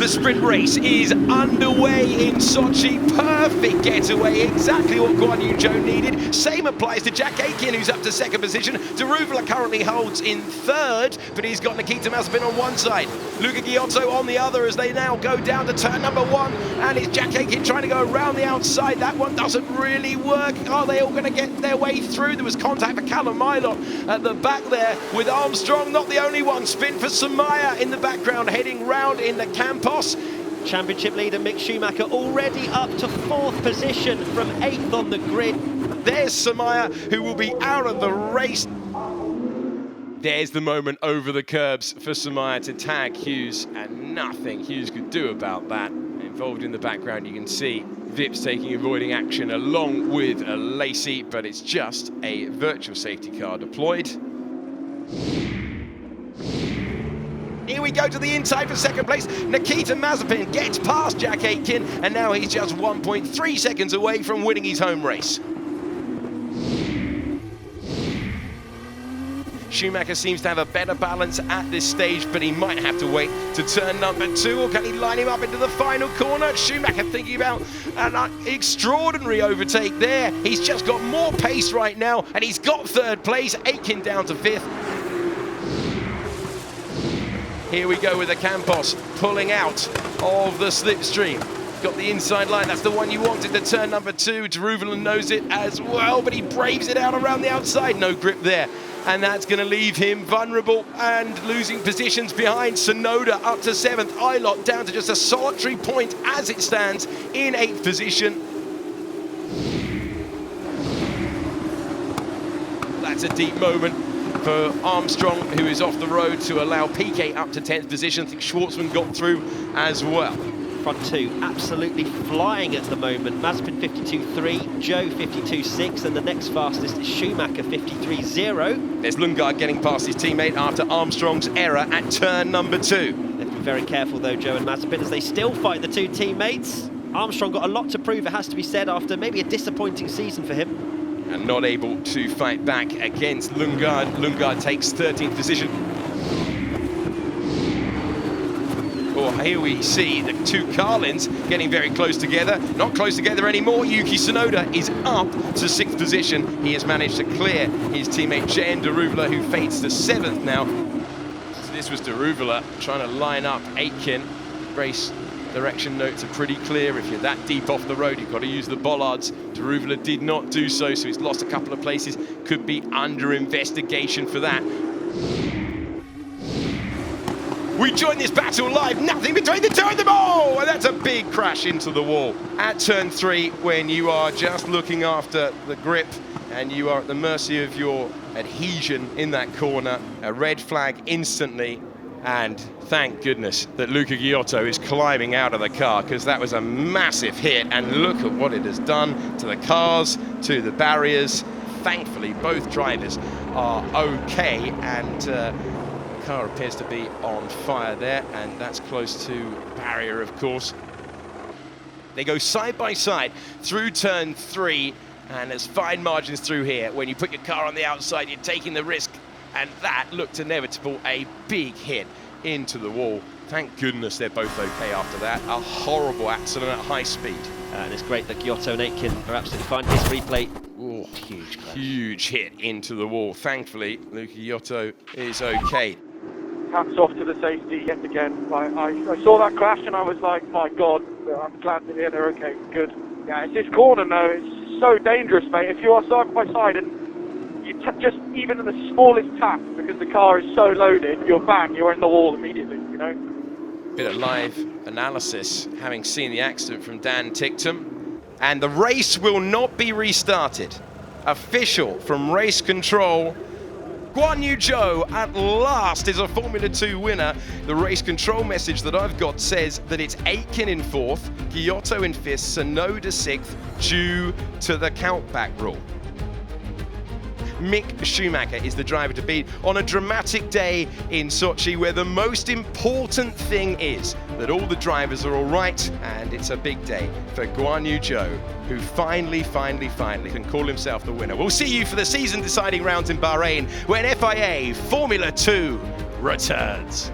The sprint race is underway in Sochi. Perfect getaway, exactly what Guan Yu Zhou needed. Same applies to Jack Aitken, who's up to second position. Deruvla currently holds in third, but he's got Nikita Mazepin on one side, Luca Ghiotto on the other, as they now go down to turn number one. And it's Jack Aitken trying to go around the outside. That one doesn't really work. Are they all going to get their way through? There was contact for Callum Milot at the back there, with Armstrong not the only one. Spin for Schumacher in the background, heading round in the Campos. Championship leader Mick Schumacher already up to fourth position from eighth on the grid. There's Schumacher, who will be out of the race. There's the moment over the curbs for Schumacher to tag Hughes, and nothing Hughes could do about that. Involved in the background, you can see Vips avoiding action along with a Lacey, but it's just a virtual safety car deployed. Here we go to the inside for second place. Nikita Mazepin gets past Jack Aitken, and now he's just 1.3 seconds away from winning his home race. Schumacher seems to have a better balance at this stage, but he might have to wait to turn number two, or can he line him up into the final corner? Schumacher thinking about an extraordinary overtake there. He's just got more pace right now, and he's got third place. Aitken down to fifth. Here we go with the Campos pulling out of the slipstream. Got the inside line, that's the one you wanted to turn number two. Deruvla knows it as well, but he braves it out around the outside. No grip there, and that's going to leave him vulnerable and losing positions behind. Tsunoda up to seventh, Ilott down to just a solitary point as it stands in eighth position. That's a deep moment for Armstrong, who is off the road, to allow Piquet up to 10th position. I think Schwartzman got through as well. Front two absolutely flying at the moment. Mazepin 52.3, Zhou 52.6, and the next fastest is Schumacher 53.0. There's Lundgaard getting past his teammate after Armstrong's error at turn number two. They have to be very careful though, Zhou and Mazepin, as they still fight the two teammates. Armstrong got a lot to prove, it has to be said, after maybe a disappointing season for him. And not able to fight back against Lundgaard. Lundgaard takes 13th position. Oh, here we see the two Carlins getting very close together. Not close together anymore. Yuki Tsunoda is up to 6th position. He has managed to clear his teammate Jean Deruvla, who fades to 7th now. So this was Deruvla trying to line up Aitken. Race direction notes are pretty clear. If you're that deep off the road, you've got to use the bollards. Deruvla did not do so, so he's lost a couple of places. Could be under investigation for that. We join this battle live, nothing between the two of them. Oh, and that's a big crash into the wall. At turn three, when you are just looking after the grip and you are at the mercy of your adhesion in that corner, a red flag instantly. And thank goodness that Luca Ghiotto is climbing out of the car, because that was a massive hit, and look at what it has done to the cars, to the barriers. Thankfully, both drivers are okay, and the car appears to be on fire there, and that's close to barrier, of course. They go side by side through turn three, and there's fine margins through here. When you put your car on the outside, you're taking the risk. And that looked inevitable, a big hit into the wall. Thank goodness they're both okay after that. A horrible accident at high speed. And it's great that Ghiotto and Aitken are absolutely fine. This replay, oh, huge crash. Huge hit into the wall. Thankfully, Luca Ghiotto is okay. Hats off to the safety yet again. I saw that crash and I was like, my God, I'm glad to hear they're okay. Good. Yeah, it's this corner now. It's so dangerous, mate. If you are side by side and you just even in the smallest tap, because the car is so loaded, you're in the wall immediately, you know. Bit of live analysis, having seen the accident from Dan Ticktum. And the race will not be restarted. Official from race control. Guan Yu Zhou at last is a Formula 2 winner. The race control message that I've got says that it's Aitken in fourth, Ghiotto in fifth, Tsunoda sixth, due to the countback rule. Mick Schumacher is the driver to beat on a dramatic day in Sochi, where the most important thing is that all the drivers are all right, and it's a big day for Guan Yu Zhou, who finally can call himself the winner. We'll see you for the season deciding rounds in Bahrain when FIA Formula 2 returns.